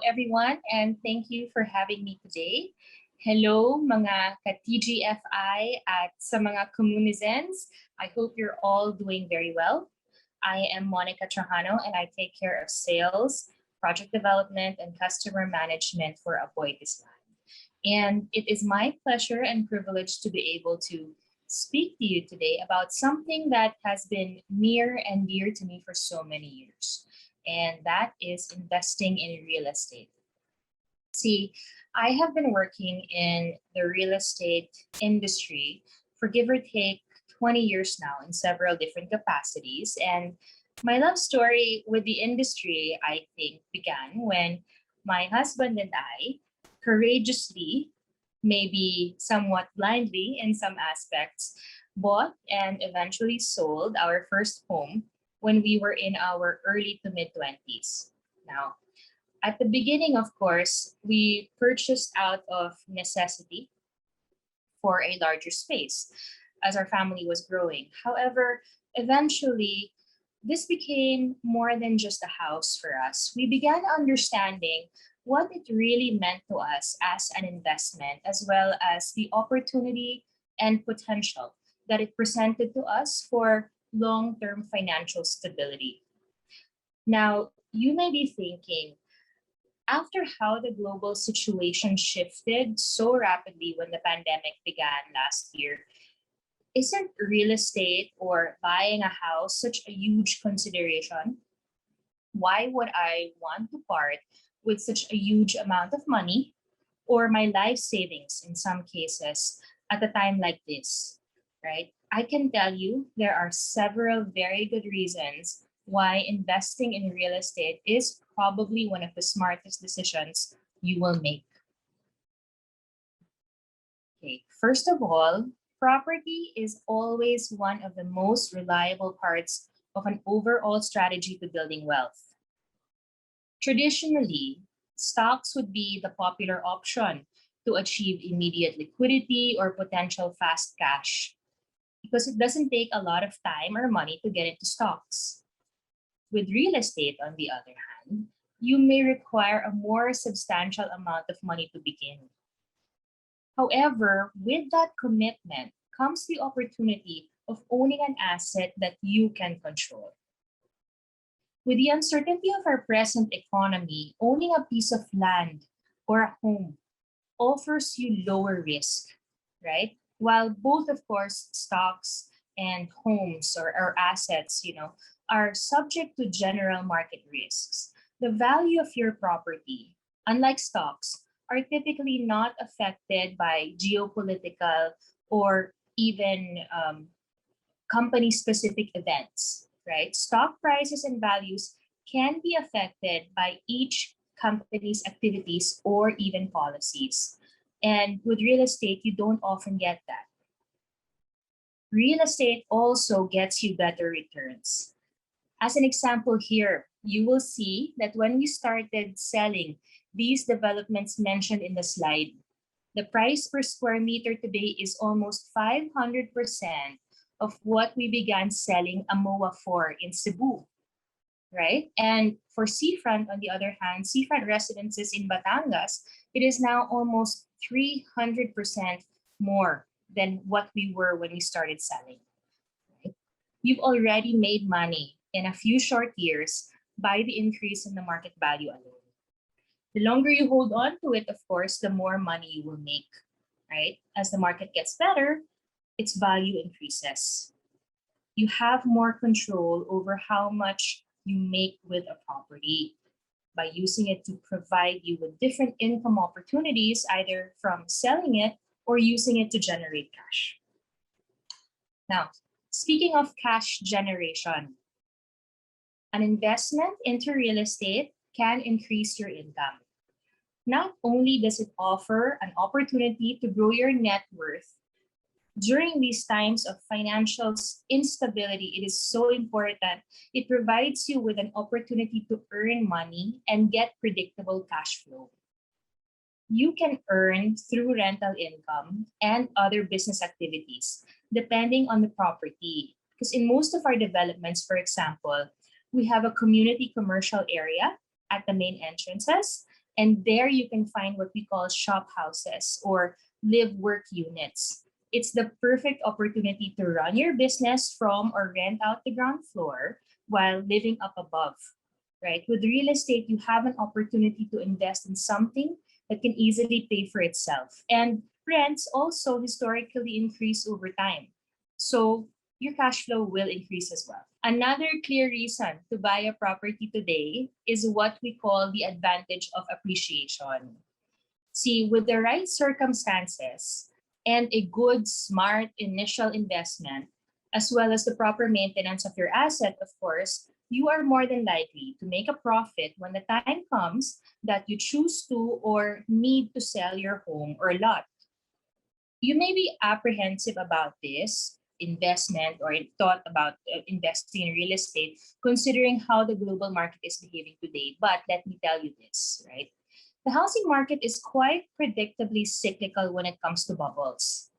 everyone, and thank you for having me today. Hello mga ka-TGFI at sa mga Communizens. I hope you're all doing very well. I am Monica Trajano and I take care of sales, project development, and customer management for AboitizLand. And it is my pleasure and privilege to be able to speak to you today about something that has been near and dear to me for so many years, and that is investing in real estate. See, I have been working in the real estate industry for give or take 20 years now in several different capacities. And my love story with the industry, I think, began when my husband and I courageously, maybe somewhat blindly in some aspects, bought and eventually sold our first home when we were in our early to mid 20s. Now, at the beginning, of course, we purchased out of necessity for a larger space as our family was growing. However, eventually, this became more than just a house for us. We began understanding what it really meant to us as an investment, as well as the opportunity and potential that it presented to us for long-term financial stability. Now, you may be thinking, after how the global situation shifted so rapidly when the pandemic began last year, isn't real estate or buying a house such a huge consideration? Why would I want to part with such a huge amount of money or my life savings in some cases at a time like this, right? I can tell you there are several very good reasons why investing in real estate is probably one of the smartest decisions you will make. Okay, first of all, property is always one of the most reliable parts of an overall strategy to building wealth. Traditionally, stocks would be the popular option to achieve immediate liquidity or potential fast cash because it doesn't take a lot of time or money to get into stocks. With real estate, on the other hand, you may require a more substantial amount of money to begin. However, with that commitment comes the opportunity of owning an asset that you can control. With the uncertainty of our present economy, owning a piece of land or a home offers you lower risk, right? While both, of course, stocks and homes or assets, are subject to general market risks, the value of your property, unlike stocks, are typically not affected by geopolitical or even company-specific events, right? Stock prices and values can be affected by each company's activities or even policies. And with real estate, you don't often get that. Real estate also gets you better returns. As an example here, you will see that when we started selling these developments mentioned in the slide, the price per square meter today is almost 500% of what we began selling AMOA for in Cebu, right? And for seafront, on the other hand, seafront residences in Batangas, it is now almost 300% more than what we were when we started selling. Right? You've already made money in a few short years by the increase in the market value alone. The longer you hold on to it, of course, the more money you will make, right? As the market gets better, its value increases. You have more control over how much you make with a property by using it to provide you with different income opportunities, either from selling it or using it to generate cash. Now, speaking of cash generation, an investment into real estate can increase your income. Not only does it offer an opportunity to grow your net worth, during these times of financial instability, it is so important. It provides you with an opportunity to earn money and get predictable cash flow. You can earn through rental income and other business activities, depending on the property. Because in most of our developments, for example, we have a community commercial area at the main entrances, And there you can find what we call shop houses or live work units. It's the perfect opportunity to run your business from or rent out the ground floor while living up above, right? With real estate, you have an opportunity to invest in something that can easily pay for itself. And rents also historically increase over time. So your cash flow will increase as well. Another clear reason to buy a property today is what we call the advantage of appreciation. See, with the right circumstances and a good, smart initial investment, as well as the proper maintenance of your asset, of course, you are more than likely to make a profit when the time comes that you choose to or need to sell your home or lot. You may be apprehensive about this investment or thought about investing in real estate, considering how the global market is behaving today. But let me tell you this, right? The housing market is quite predictably cyclical when it comes to bubbles.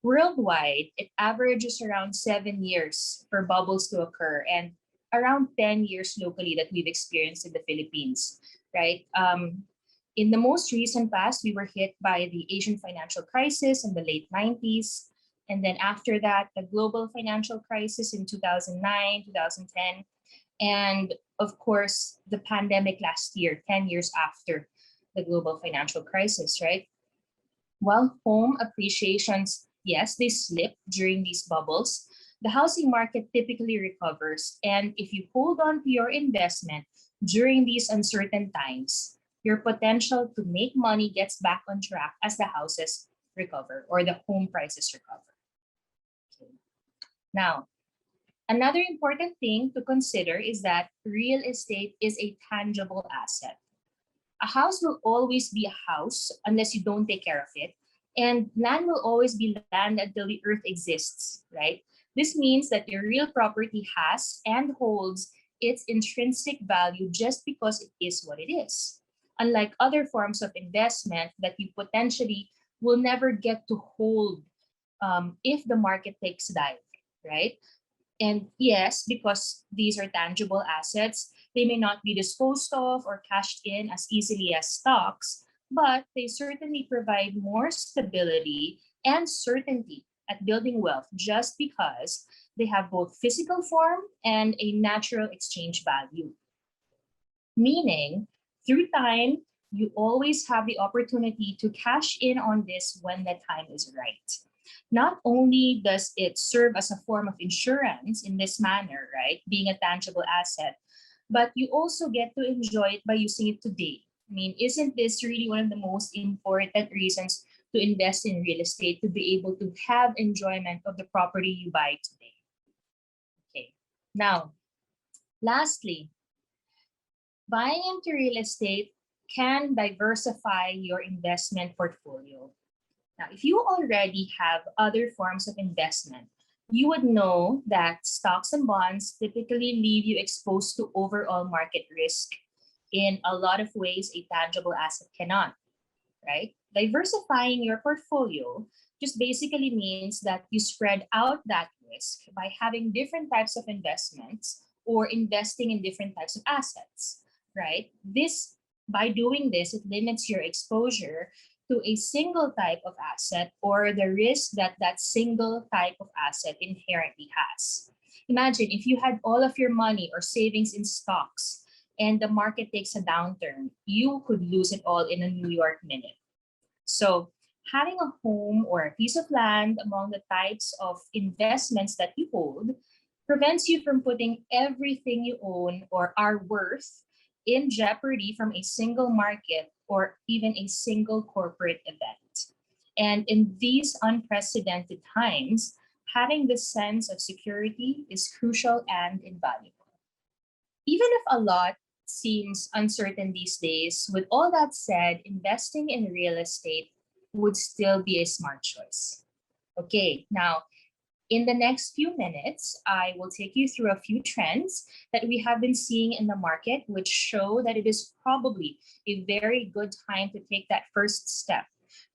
Worldwide, it averages around 7 years for bubbles to occur and around 10 years locally that we've experienced in the Philippines, right? In the most recent past, we were hit by the Asian financial crisis in the late 90s. And then after that, the global financial crisis in 2009, 2010. And of course, the pandemic last year, 10 years after the global financial crisis, right? While home appreciations, yes, they slip during these bubbles, the housing market typically recovers. And if you hold on to your investment during these uncertain times, your potential to make money gets back on track as the houses recover or the home prices recover. Okay. Now, another important thing to consider is that real estate is a tangible asset. A house will always be a house unless you don't take care of it. And land will always be land until the earth exists, right? This means that your real property has and holds its intrinsic value just because it is what it is. Unlike other forms of investment that you potentially will never get to hold if the market takes dive, right? And yes, because these are tangible assets, they may not be disposed of or cashed in as easily as stocks, but they certainly provide more stability and certainty at building wealth just because they have both physical form and a natural exchange value. Meaning, through time, you always have the opportunity to cash in on this when the time is right. Not only does it serve as a form of insurance in this manner, right, being a tangible asset, but you also get to enjoy it by using it today. I mean, isn't this really one of the most important reasons to invest in real estate, to be able to have enjoyment of the property you buy today? Okay. Now, lastly, buying into real estate can diversify your investment portfolio. Now, if you already have other forms of investment, you would know that stocks and bonds typically leave you exposed to overall market risk in a lot of ways a tangible asset cannot, right? Diversifying your portfolio just basically means that you spread out that risk by having different types of investments or investing in different types of assets, right? By doing this, it limits your exposure to a single type of asset or the risk that that single type of asset inherently has. Imagine if you had all of your money or savings in stocks and the market takes a downturn, you could lose it all in a New York minute. So having a home or a piece of land among the types of investments that you hold prevents you from putting everything you own or are worth in jeopardy from a single market or even a single corporate event. And in these unprecedented times, having this sense of security is crucial and invaluable. Even if a lot seems uncertain these days, with all that said, investing in real estate would still be a smart choice. Okay, now in the next few minutes, I will take you through a few trends that we have been seeing in the market, which show that it is probably a very good time to take that first step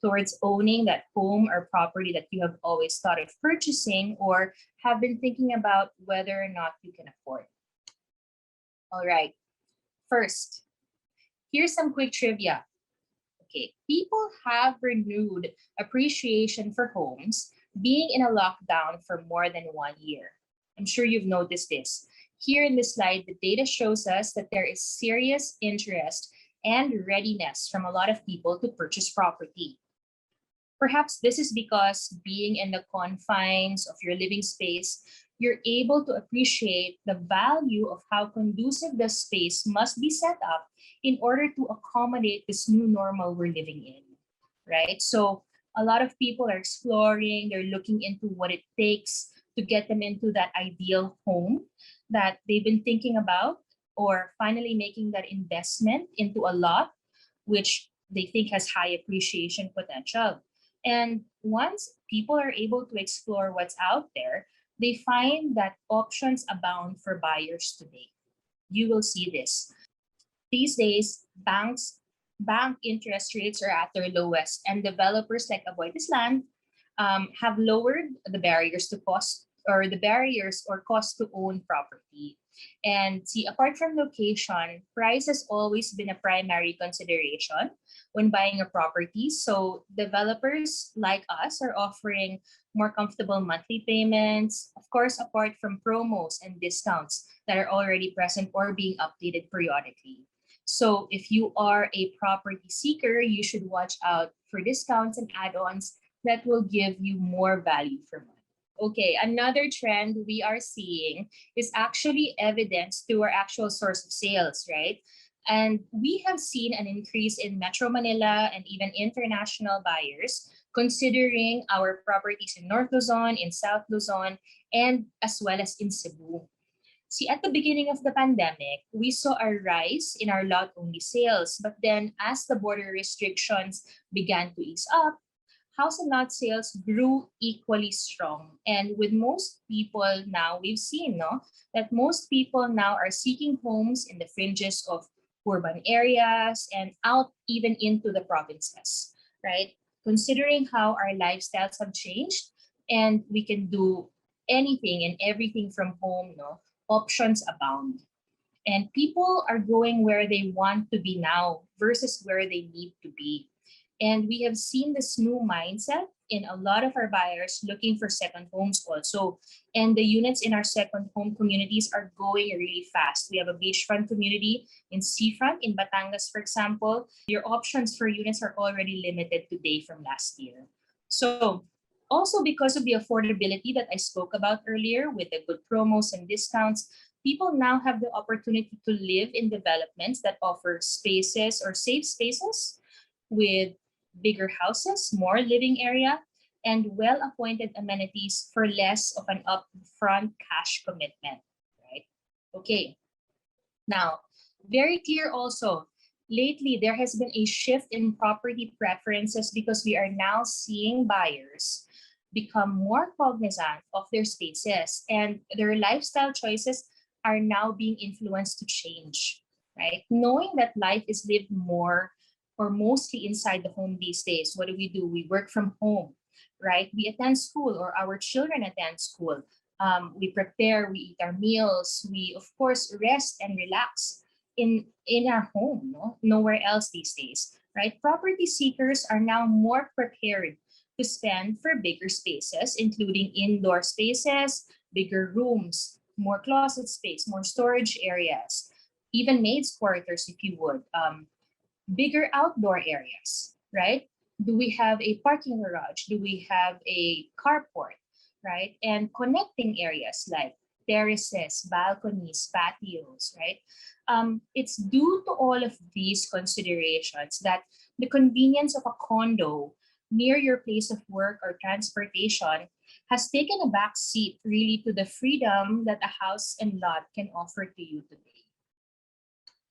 towards owning that home or property that you have always thought of purchasing or have been thinking about whether or not you can afford. All right, first, Here's some quick trivia. Okay, people have renewed appreciation for homes being in a lockdown for more than 1 year. I'm sure you've noticed this. Here in this slide, the data shows us that there is serious interest and readiness from a lot of people to purchase property. Perhaps this is because being in the confines of your living space, you're able to appreciate the value of how conducive the space must be set up in order to accommodate this new normal we're living in, right? So a lot of people are exploring, they're looking into what it takes to get them into that ideal home that they've been thinking about, or finally making that investment into a lot which they think has high appreciation potential. And once people are able to explore what's out there, they find that options abound for buyers today. You will see this. These days, bank interest rates are at their lowest, and developers like AboitizLand have lowered the barriers to cost or the barriers or cost to own property. And see, apart from location, price has always been a primary consideration when buying a property. So developers like us are offering more comfortable monthly payments, of course, apart from promos and discounts that are already present or being updated periodically. So if you are a property seeker, you should watch out for discounts and add-ons that will give you more value for money. Okay, another trend we are seeing is actually evidence to our actual source of sales, right? And we have seen an increase in Metro Manila and even international buyers considering our properties in North Luzon, in South Luzon, and as well as in Cebu. See, at the beginning of the pandemic, we saw a rise in our lot-only sales. But then as the border restrictions began to ease up, house and lot sales grew equally strong. And with most people now, we've seen that most people now are seeking homes in the fringes of urban areas and out even into the provinces, right? Considering how our lifestyles have changed and we can do anything and everything from home, options abound. And people are going where they want to be now versus where they need to be. And we have seen this new mindset in a lot of our buyers looking for second homes also. And the units in our second home communities are going really fast. We have a beachfront community in Seafront in Batangas, for example. Your options for units are already limited today from last year. So also because of the affordability that I spoke about earlier with the good promos and discounts, people now have the opportunity to live in developments that offer spaces or safe spaces with bigger houses, more living area, and well-appointed amenities for less of an upfront cash commitment, right? Okay. Now, very clear also, lately there has been a shift in property preferences because we are now seeing buyers become more cognizant of their spaces and their lifestyle choices are now being influenced to change, right? Knowing that life is lived more or mostly inside the home these days. What do? We work from home, right? We attend school or our children attend school. We prepare, we eat our meals. We, of course, rest and relax in our home, nowhere else these days, right? Property seekers are now more prepared to spend for bigger spaces, including indoor spaces, bigger rooms, more closet space, more storage areas, even maid's quarters, if you would. Bigger outdoor areas, right? Do we have a parking garage? Do we have a carport, right? And connecting areas like terraces, balconies, patios, right? It's due to all of these considerations that the convenience of a condo near your place of work or transportation has taken a back seat really to the freedom that a house and lot can offer to you today.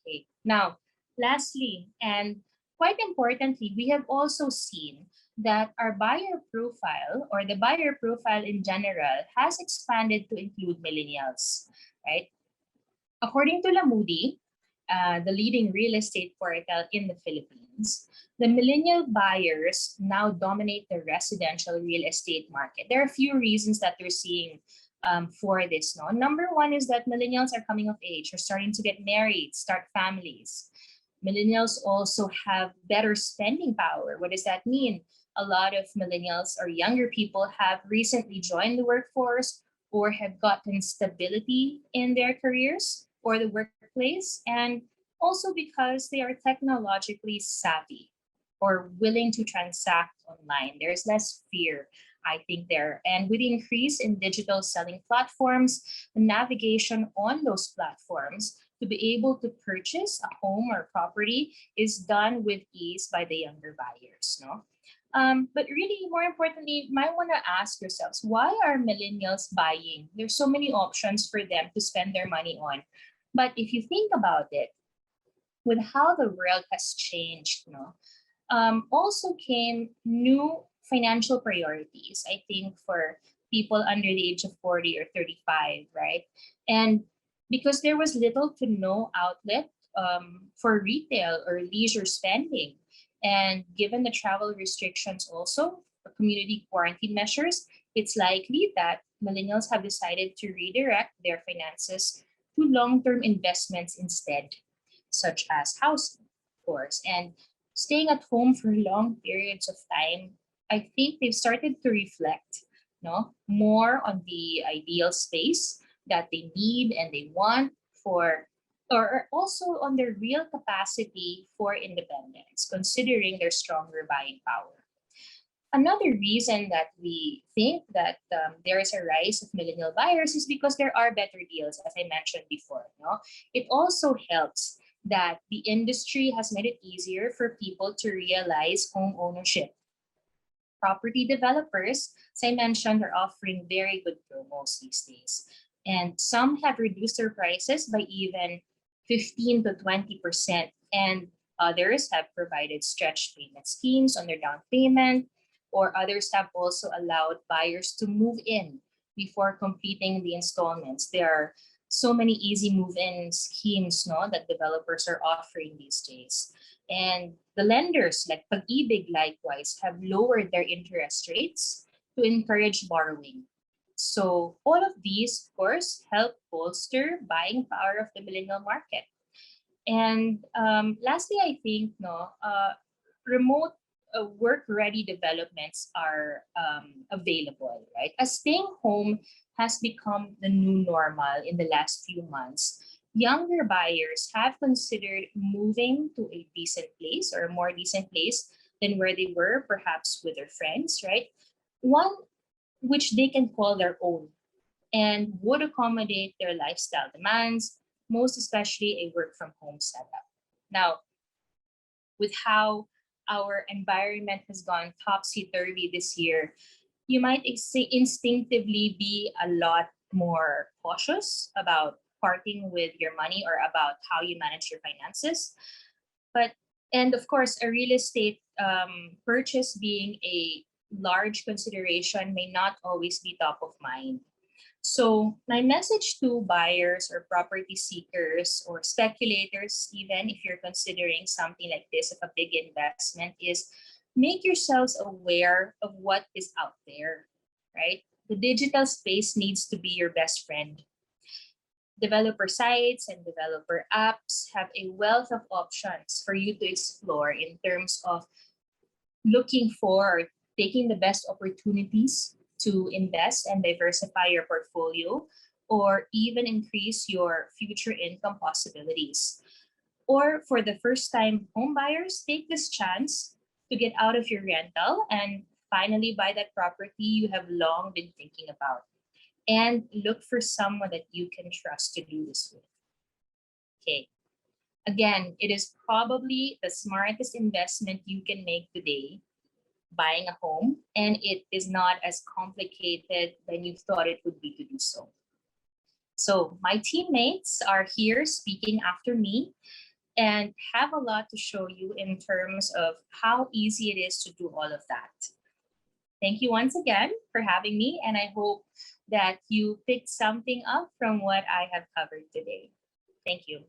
Okay, now, lastly, and quite importantly, we have also seen that our buyer profile or the buyer profile in general has expanded to include millennials, right? According to Lamudi, the leading real estate portal in the Philippines, the millennial buyers now dominate the residential real estate market. There are a few reasons that we're seeing for this. Number one is that millennials are coming of age, are starting to get married, start families. Millennials also have better spending power. What does that mean? A lot of millennials or younger people have recently joined the workforce or have gotten stability in their careers or the workplace, and also because they are technologically savvy or willing to transact online. There's less fear, I think, there. And with the increase in digital selling platforms, the navigation on those platforms to be able to purchase a home or property is done with ease by the younger buyers. No? But really, more importantly, you might want to ask yourselves, why are millennials buying? There's so many options for them to spend their money on. But if you think about it, with how the world has changed, also came new financial priorities, I think, for people under the age of 40 or 35, right? And because there was little to no outlet for retail or leisure spending, and given the travel restrictions also, for community quarantine measures, it's likely that millennials have decided to redirect their finances to long-term investments instead, such as housing, of course. And staying at home for long periods of time, I think they've started to reflect, more on the ideal space that they need and they want for, or also on their real capacity for independence, considering their stronger buying power. Another reason that we think that there is a rise of millennial buyers is because there are better deals, as I mentioned before. No, it also helps that the industry has made it easier for people to realize home ownership. Property developers, as I mentioned, are offering very good promos these days. And some have reduced their prices by even 15 to 20%. And others have provided stretch payment schemes on their down payment, or others have also allowed buyers to move in before completing the installments. There are so many easy move-in schemes, that developers are offering these days. And the lenders like Pag-ibig likewise have lowered their interest rates to encourage borrowing. So all of these, of course, help bolster buying power of the millennial market. And lastly, I think remote work-ready developments are available, right? As staying home has become the new normal in the last few months, younger buyers have considered moving to a decent place or a more decent place than where they were, perhaps with their friends, right? One which they can call their own and would accommodate their lifestyle demands, most especially a work from home setup. Now, with how our environment has gone topsy-turvy this year, you might instinctively be a lot more cautious about parting with your money or about how you manage your finances. But, and of course, a real estate purchase being a large consideration may not always be top of mind. So my message to buyers or property seekers or speculators, even if you're considering something like this of a big investment, is make yourselves aware of what is out there, right? The digital space needs to be your best friend. Developer sites and developer apps have a wealth of options for you to explore in terms of looking for or taking the best opportunities to invest and diversify your portfolio, or even increase your future income possibilities. Or for the first time home buyers, take this chance to get out of your rental and finally buy that property you have long been thinking about. And look for someone that you can trust to do this with. Okay. Again, it is probably the smartest investment you can make today, buying a home, and it is not as complicated than you thought it would be to do so. So my teammates are here speaking after me and have a lot to show you in terms of how easy it is to do all of that. Thank you once again for having me, and I hope that you picked something up from what I have covered today. Thank you.